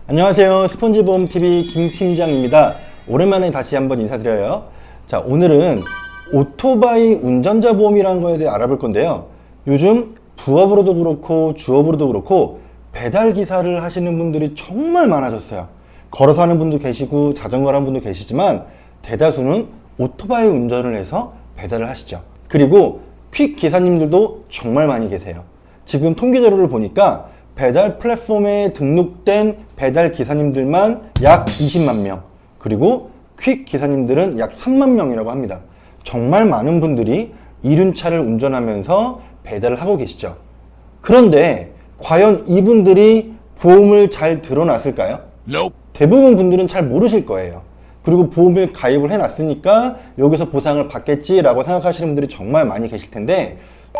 안녕하세요. 스폰지보험TV 김팀장입니다. 오랜만에 다시 한번 인사드려요. 자, 오늘은 오토바이 운전자 보험이라는 거에 대해 알아볼 건데요. 요즘 부업으로도 그렇고 주업으로도 그렇고 배달기사를 하시는 분들이 정말 많아졌어요. 걸어서 하는 분도 계시고 자전거 하는 분도 계시지만 대다수는 오토바이 운전을 해서 배달을 하시죠. 그리고 퀵 기사님들도 정말 많이 계세요. 지금 통계 자료를 보니까 배달 플랫폼에 등록된 배달 기사님들만 약 20만 명, 그리고 퀵 기사님들은 약 3만 명이라고 합니다. 정말 많은 분들이 이륜차를 운전하면서 배달을 하고 계시죠. 그런데 과연 이분들이 보험을 잘 들어놨을까요? Nope. 대부분 분들은 잘 모르실 거예요. 그리고 보험을 가입을 해놨으니까 여기서 보상을 받겠지라고 생각하시는 분들이 정말 많이 계실 텐데,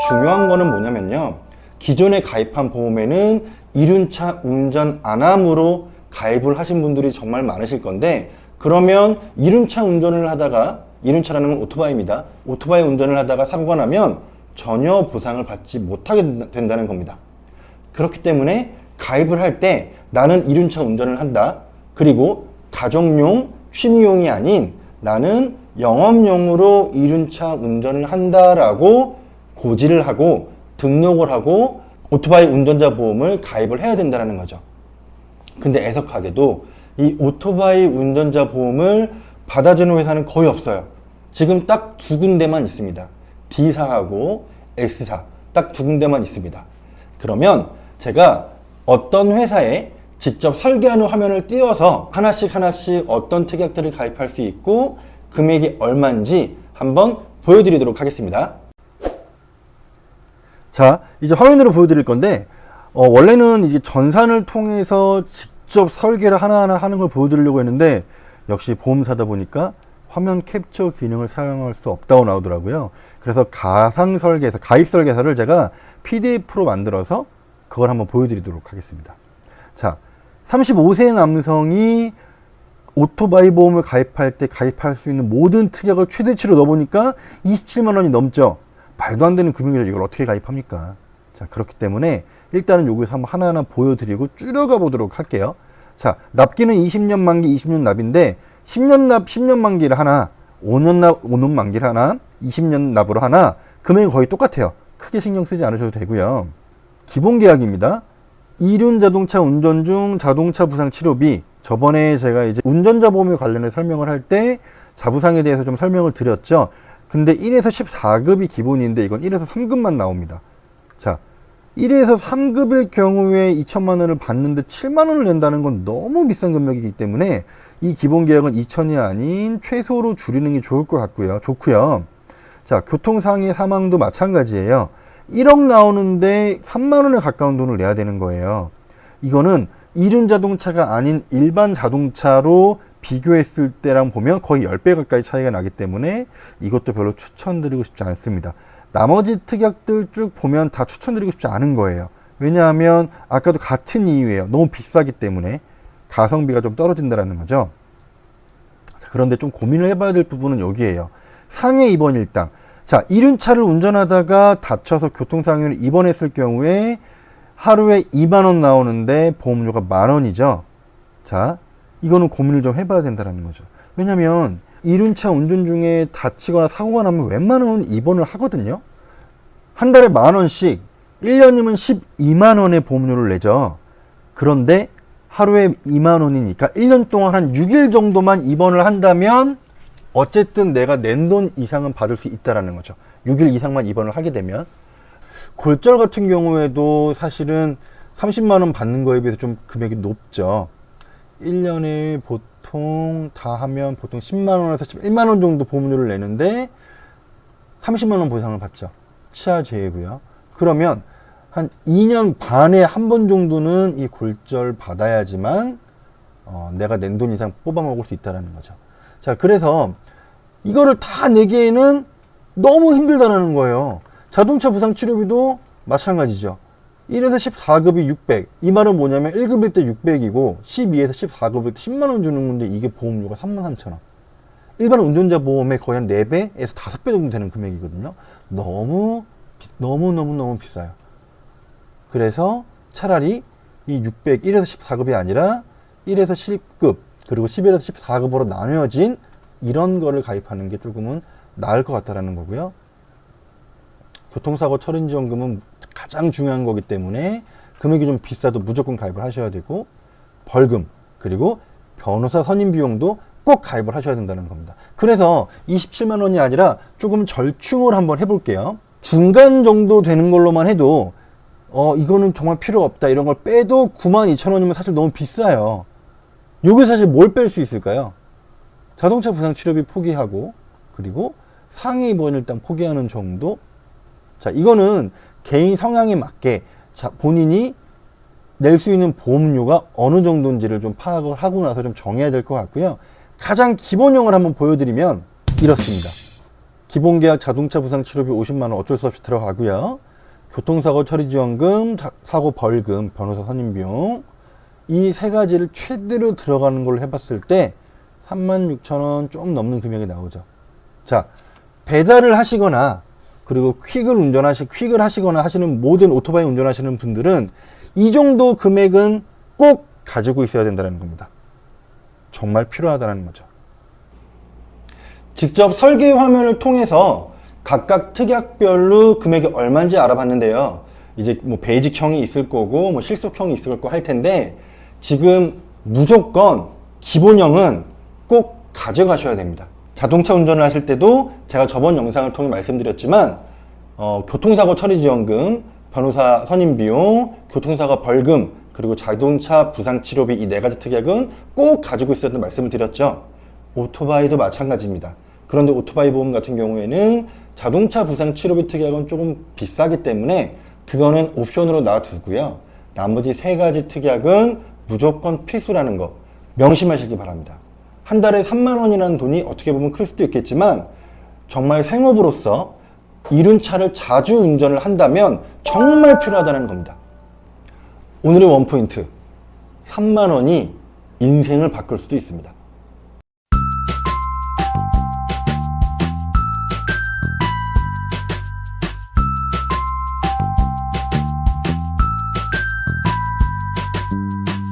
중요한 거는 뭐냐면요, 기존에 가입한 보험에는 이륜차 운전 안함으로 가입을 하신 분들이 정말 많으실 건데, 그러면 이륜차 운전을 하다가, 이륜차라는 건 오토바이입니다. 오토바이 운전을 하다가 사고가 나면 전혀 보상을 받지 못하게 된다는 겁니다. 그렇기 때문에 가입을 할 때 나는 이륜차 운전을 한다, 그리고 가정용, 취미용이 아닌 나는 영업용으로 이륜차 운전을 한다라고 고지를 하고 등록을 하고 오토바이 운전자 보험을 가입을 해야 된다는 거죠. 근데 애석하게도 이 오토바이 운전자 보험을 받아주는 회사는 거의 없어요. 지금 딱 두 군데만 있습니다. D사하고 S사, 딱 두 군데만 있습니다. 그러면 제가 어떤 회사에 직접 설계하는 화면을 띄워서 하나씩 어떤 특약들을 가입할 수 있고 금액이 얼마인지 한번 보여드리도록 하겠습니다. 자, 이제 화면으로 보여드릴 건데, 원래는 이제 전산을 통해서 직접 설계를 하나하나 하는 걸 보여드리려고 했는데, 역시 보험사다 보니까 화면 캡처 기능을 사용할 수 없다고 나오더라고요. 그래서 가상 설계서, 가입 설계서를 제가 PDF로 만들어서 그걸 한번 보여드리도록 하겠습니다. 자, 35세 남성이 오토바이 보험을 가입할 때 가입할 수 있는 모든 특약을 최대치로 넣어보니까 27만 원이 넘죠. 말도 안 되는 금액이죠. 이걸 어떻게 가입합니까? 자, 그렇기 때문에 일단은 여기서 한번 하나하나 보여드리고 줄여가 보도록 할게요. 자, 납기는 20년 만기, 20년 납인데 10년 납, 10년 만기를 하나, 5년 납, 5년 만기를 하나, 20년 납으로 하나, 금액이 거의 똑같아요. 크게 신경 쓰지 않으셔도 되고요. 기본 계약입니다. 이륜 자동차 운전 중 자동차 부상 치료비. 저번에 제가 이제 운전자 보험에 관련해 설명을 할 때 자부상에 대해서 좀 설명을 드렸죠. 근데 1에서 14급이 기본인데 이건 1에서 3급만 나옵니다. 자, 1에서 3급일 경우에 2천만 원을 받는데 7만 원을 낸다는 건 너무 비싼 금액이기 때문에 이 기본 계약은 2천이 아닌 최소로 줄이는 게 좋을 것 같고요. 좋고요. 자, 교통상해 사망도 마찬가지예요. 1억 나오는데 3만 원에 가까운 돈을 내야 되는 거예요. 이거는 이륜 자동차가 아닌 일반 자동차로 비교했을 때랑 보면 거의 10배 가까이 차이가 나기 때문에 이것도 별로 추천드리고 싶지 않습니다. 나머지 특약들 쭉 보면 다 추천드리고 싶지 않은 거예요. 왜냐하면 아까도 같은 이유예요. 너무 비싸기 때문에 가성비가 좀 떨어진다는 거죠. 자, 그런데 좀 고민을 해봐야 될 부분은 여기에요. 상해 입원 일당. 자, 이륜차를 운전하다가 다쳐서 교통상해로 입원했을 경우에 하루에 2만 원 나오는데 보험료가 만 원이죠. 자, 이거는 고민을 좀 해봐야 된다는 거죠. 왜냐면 이륜차 운전 중에 다치거나 사고가 나면 웬만하면 입원을 하거든요. 한 달에 만 원씩, 1년이면 12만 원의 보험료를 내죠. 그런데 하루에 2만 원이니까 1년 동안 한 6일 정도만 입원을 한다면 어쨌든 내가 낸 돈 이상은 받을 수 있다는 거죠. 6일 이상만 입원을 하게 되면. 골절 같은 경우에도 사실은 30만 원 받는 거에 비해서 좀 금액이 높죠. 1년에 보통 다 하면 보통 10만 원에서 11만 원 정도 보험료를 내는데 30만 원 보상을 받죠. 치아 제외고요. 그러면 한 2년 반에 한 번 정도는 이 골절 받아야지만 내가 낸 돈 이상 뽑아 먹을 수 있다는 거죠. 자, 그래서 이거를 다 내기에는 너무 힘들다는 거예요. 자동차 부상 치료비도 마찬가지죠. 1에서 14급이 600. 이 말은 뭐냐면 1급일 때 600이고 12에서 14급일 때 10만 원 주는 건데 이게 보험료가 33,000원. 일반 운전자 보험의 거의 한 4배에서 5배 정도 되는 금액이거든요. 너무 비싸요. 그래서 차라리 이 600, 1에서 14급이 아니라 1에서 10급 그리고 11에서 14급으로 나뉘어진 이런 거를 가입하는 게 조금은 나을 것 같다라는 거고요. 교통사고 처리지원금은 가장 중요한 거기 때문에 금액이 좀 비싸도 무조건 가입을 하셔야 되고, 벌금 그리고 변호사 선임 비용도 꼭 가입을 하셔야 된다는 겁니다. 그래서 27만 원이 아니라 조금 절충을 한번 해볼게요. 중간 정도 되는 걸로만 해도 이거는 정말 필요 없다 이런 걸 빼도 92,000원이면 사실 너무 비싸요. 여기 사실 뭘 뺄 수 있을까요? 자동차 부상 치료비 포기하고, 그리고 상해 입원 일단 포기하는 정도. 자, 이거는 개인 성향에 맞게 본인이 낼 수 있는 보험료가 어느 정도인지를 좀 파악을 하고 나서 좀 정해야 될 것 같고요. 가장 기본형을 한번 보여드리면 이렇습니다. 기본계약 자동차 부상 치료비 50만 원 어쩔 수 없이 들어가고요. 교통사고 처리지원금, 사고 벌금, 변호사 선임비용, 이 세 가지를 최대로 들어가는 걸로 해봤을 때 36,000원 좀 넘는 금액이 나오죠. 자, 배달을 하시거나 그리고 퀵을 하시거나 하시는 모든 오토바이 운전하시는 분들은 이 정도 금액은 꼭 가지고 있어야 된다는 겁니다. 정말 필요하다는 거죠. 직접 설계 화면을 통해서 각각 특약별로 금액이 얼마인지 알아봤는데요. 이제 뭐 베이직형이 있을 거고 뭐 실속형이 있을 거고 할 텐데, 지금 무조건 기본형은 꼭 가져가셔야 됩니다. 자동차 운전을 하실 때도 제가 저번 영상을 통해 말씀드렸지만 교통사고 처리지원금, 변호사 선임비용, 교통사고 벌금, 그리고 자동차 부상치료비 이 네 가지 특약은 꼭 가지고 있어야 된다는 말씀을 드렸죠. 오토바이도 마찬가지입니다. 그런데 오토바이 보험 같은 경우에는 자동차 부상치료비 특약은 조금 비싸기 때문에 그거는 옵션으로 놔두고요. 나머지 세 가지 특약은 무조건 필수라는 거 명심하시기 바랍니다. 한 달에 3만 원이라는 돈이 어떻게 보면 클 수도 있겠지만 정말 생업으로서 이륜차를 자주 운전을 한다면 정말 필요하다는 겁니다. 오늘의 원포인트, 3만 원이 인생을 바꿀 수도 있습니다.